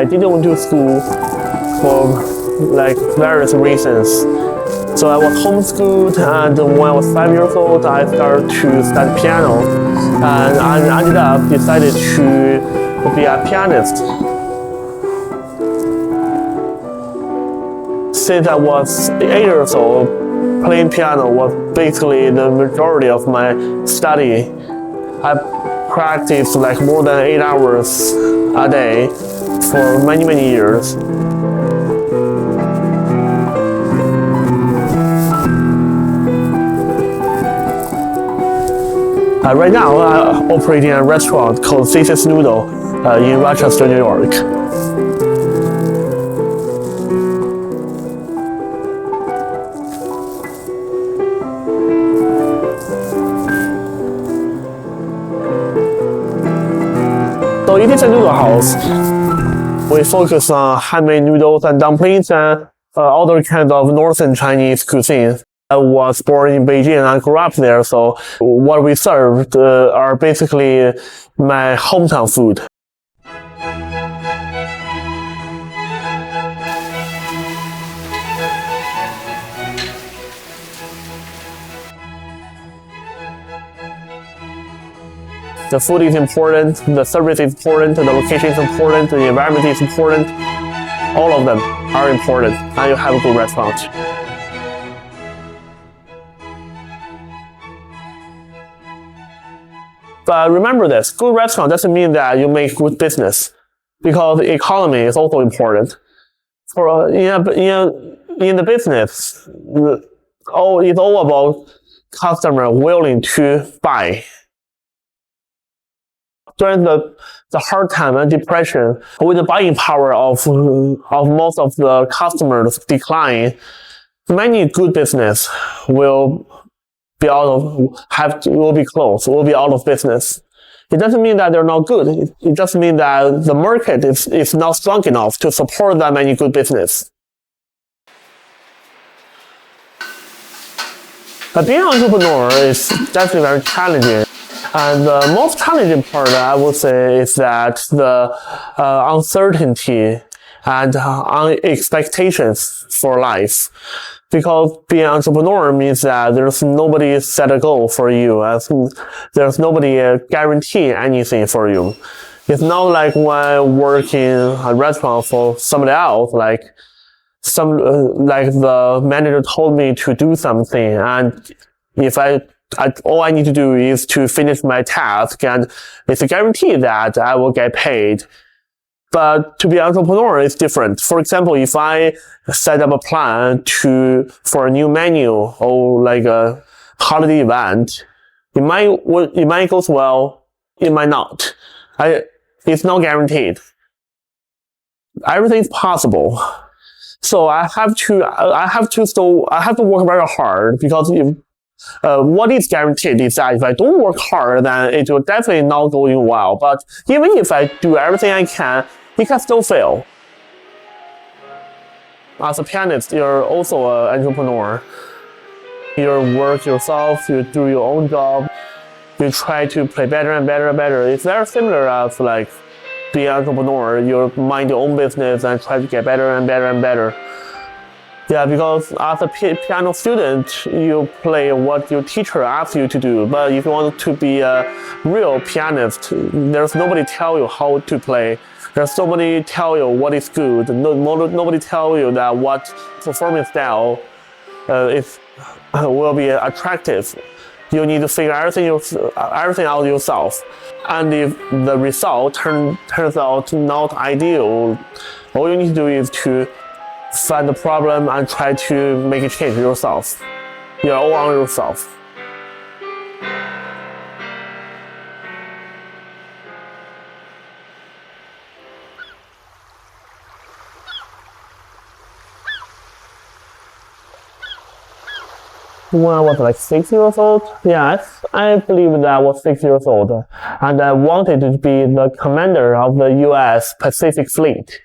didn't went to school for like various reasons. So I was homeschooled, and when I was 5 years old, I started to study piano, and I ended up decided to be a pianist. Since I was 8 years old, playing piano was basically the majority of my study. I practiced like more than 8 hours a day for many years. Right now, I'm operating a restaurant called Noodle in Rochester, New York. So it is a noodle house. We focus on handmade noodles and dumplings and other kinds of northern Chinese cuisine. I was born in Beijing and I grew up there, so what we served are basically my hometown food. The food is important, the service is important, the location is important, the environment is important. All of them are important, and you have a good restaurant. But remember this, good restaurant doesn't mean that you make good business, because the economy is also important. For in the business, it's all about customer willing to buy. During the hard time and depression, with the buying power of most of the customers decline, many good business will be closed, will be out of business. It doesn't mean that they're not good. It just means that the market is not strong enough to support that many good business. But being an entrepreneur is definitely very challenging. And the most challenging part, I would say, is that the uncertainty and expectations for life. Because being an entrepreneur means that there's nobody set a goal for you, there's nobody guarantee anything for you. It's not like when I work in a restaurant for somebody else, like the manager told me to do something, and if all I need to do is to finish my task, and it's a guarantee that I will get paid. But to be an entrepreneur is different. For example, if I set up a plan for a new menu or like a holiday event, it might go well, it might not. It's not guaranteed. Everything is possible. So I have to work very hard, because what is guaranteed is that if I don't work hard, then it will definitely not go well. But even if I do everything I can, it can still fail. As a pianist, you're also an entrepreneur. You work yourself, you do your own job, you try to play better and better and better. It's very similar as like being an entrepreneur. You mind your own business and try to get better and better and better. Yeah, because as a piano student, you play what your teacher asks you to do. But if you want to be a real pianist, there's nobody tell you how to play. There's nobody tell you what is good. Nobody tell you that what performance style will be attractive. You need to figure everything out yourself. And if the result turns out not ideal, all you need to do is to find the problem and try to make it change yourself. You're all on yourself. When I was like 6 years old, I believe that I was 6 years old, and I wanted to be the commander of the U.S. Pacific Fleet,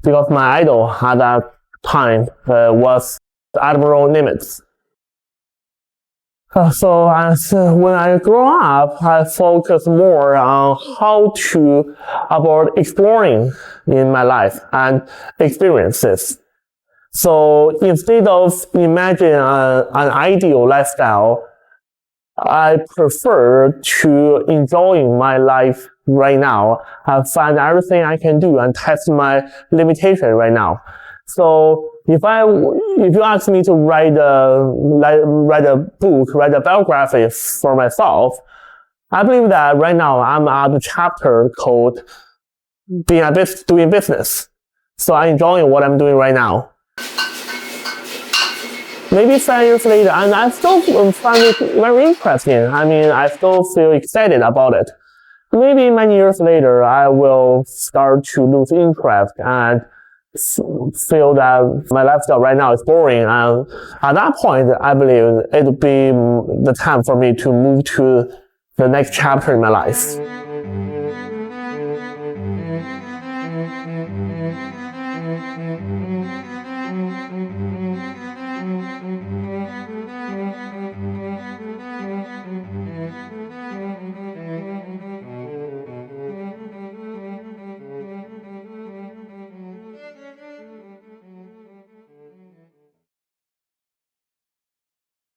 because my idol at that time was Admiral Nimitz. When I grow up, I focus more on how to about exploring in my life and experiences. So instead of imagine an ideal lifestyle, I prefer to enjoy my life right now and find everything I can do and test my limitation right now. So if you ask me to write a book, write a biography for myself, I believe that right now I'm at the chapter called doing business. So I'm enjoying what I'm doing right now. Maybe 5 years later, and I still find it very interesting. I mean, I still feel excited about it. Maybe many years later, I will start to lose interest and feel that my lifestyle right now is boring. And at that point, I believe it will be the time for me to move to the next chapter in my life.